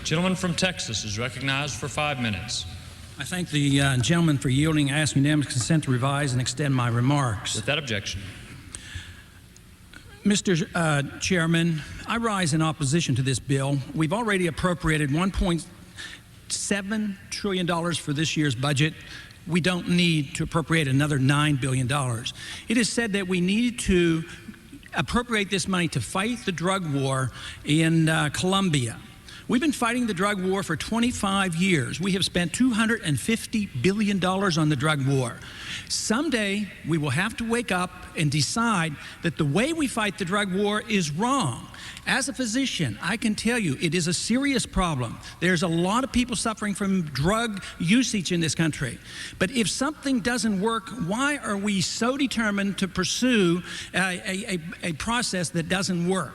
Gentleman from Texas is recognized for 5 minutes. I thank the gentleman for yielding. I ask unanimous consent to revise and extend my remarks. With that objection. Mr. Chairman, I rise in opposition to this bill. We've already appropriated $1.7 trillion for this year's budget. We don't need to appropriate another $9 billion. It is said that we need to appropriate this money to fight the drug war in Colombia. We've been fighting the drug war for 25 years. We have spent $250 billion on the drug war. Someday, we will have to wake up and decide that the way we fight the drug war is wrong. As a physician, I can tell you it is a serious problem. There's a lot of people suffering from drug usage in this country. But if something doesn't work, why are we so determined to pursue a process that doesn't work?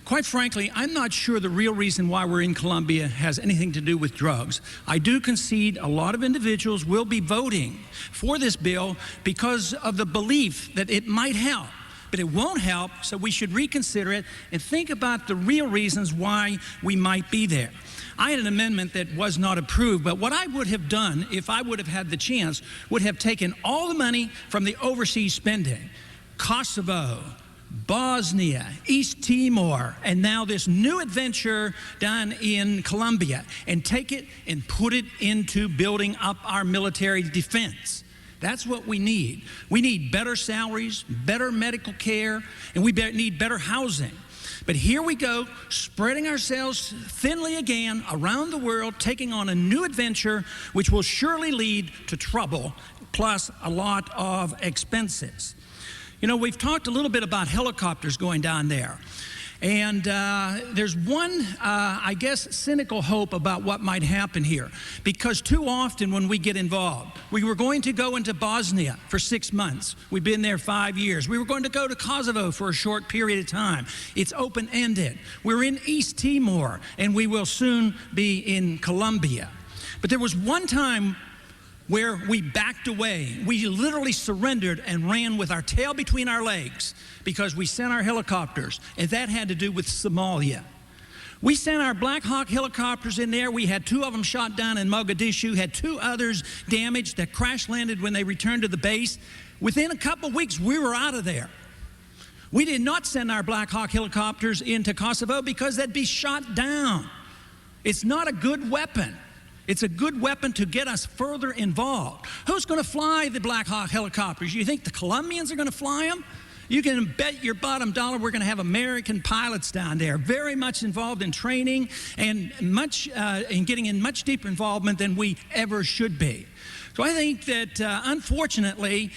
Quite frankly, I'm not sure the real reason why we're in Colombia has anything to do with drugs. I do concede a lot of individuals will be voting for this bill because of the belief that it might help. But it won't help, so we should reconsider it and think about the real reasons why we might be there. I had an amendment that was not approved, but what I would have done if I would have had the chance would have taken all the money from the overseas spending, Kosovo, Bosnia, East Timor, and now this new adventure down in Colombia, and take it and put it into building up our military defense. That's what we need. We need better salaries, better medical care, and we need better housing. But here we go, spreading ourselves thinly again around the world, taking on a new adventure, which will surely lead to trouble, plus a lot of expenses. You know, we've talked a little bit about helicopters going down there. And there's one, I guess, cynical hope about what might happen here. Because too often when we get involved, we were going to go into Bosnia for 6 months. We've been there 5 years. We were going to go to Kosovo for a short period of time. It's open-ended. We're in East Timor, and we will soon be in Colombia. But there was one time where we backed away. We literally surrendered and ran with our tail between our legs because we sent our helicopters, and that had to do with Somalia. We sent our Black Hawk helicopters in there. We had 2 of them shot down in Mogadishu, had 2 others damaged that crash landed when they returned to the base. Within a couple weeks, we were out of there. We did not send our Black Hawk helicopters into Kosovo because they'd be shot down. It's not a good weapon. It's a good weapon to get us further involved. Who's going to fly the Black Hawk helicopters? You think the Colombians are going to fly them? You can bet your bottom dollar we're going to have American pilots down there, very much involved in training and in getting in much deeper involvement than we ever should be. So I think that, unfortunately,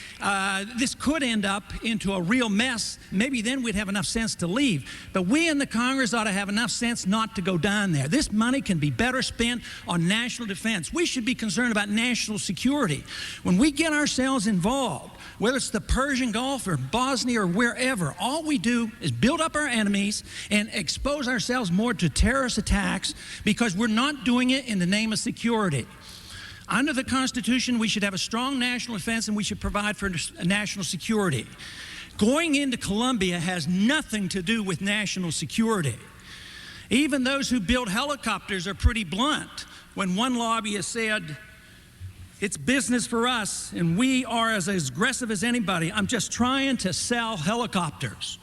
this could end up into a real mess. Maybe then we'd have enough sense to leave. But we in the Congress ought to have enough sense not to go down there. This money can be better spent on national defense. We should be concerned about national security. When we get ourselves involved, whether it's the Persian Gulf or Bosnia or wherever, all we do is build up our enemies and expose ourselves more to terrorist attacks because we're not doing it in the name of security. Under the Constitution, we should have a strong national defense and we should provide for national security. Going into Colombia has nothing to do with national security. Even those who build helicopters are pretty blunt. When one lobbyist said, it's business for us and we are as aggressive as anybody, I'm just trying to sell helicopters.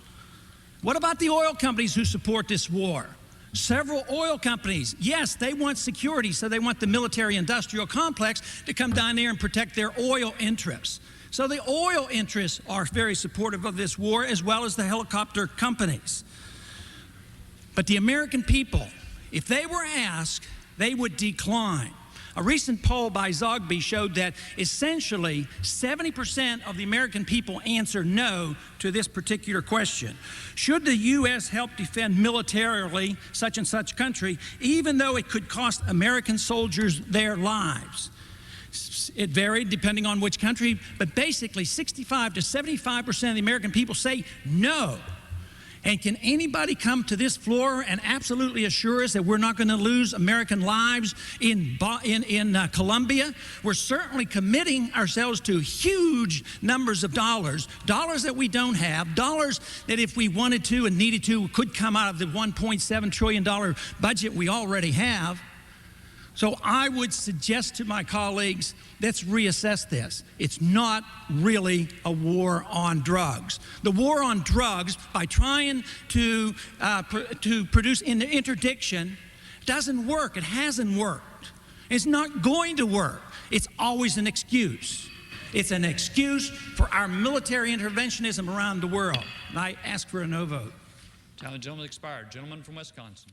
What about the oil companies who support this war? Several oil companies, yes, they want security, so they want the military-industrial complex to come down there and protect their oil interests. So the oil interests are very supportive of this war, as well as the helicopter companies. But the American people, if they were asked, they would decline. A recent poll by Zogby showed that essentially 70% of the American people answer no to this particular question. Should the U.S. help defend militarily such and such country, even though it could cost American soldiers their lives? It varied depending on which country, but basically 65 to 75% of the American people say no. And can anybody come to this floor and absolutely assure us that we're not going to lose American lives in Colombia? We're certainly committing ourselves to huge numbers of dollars that we don't have, dollars that if we wanted to and needed to could come out of the $1.7 trillion budget we already have. So I would suggest to my colleagues, let's reassess this. It's not really a war on drugs. The war on drugs, by trying to produce an interdiction, doesn't work. It hasn't worked. It's not going to work. It's always an excuse. It's an excuse for our military interventionism around the world. And I ask for a no vote. Time of the gentleman expired. Gentleman from Wisconsin.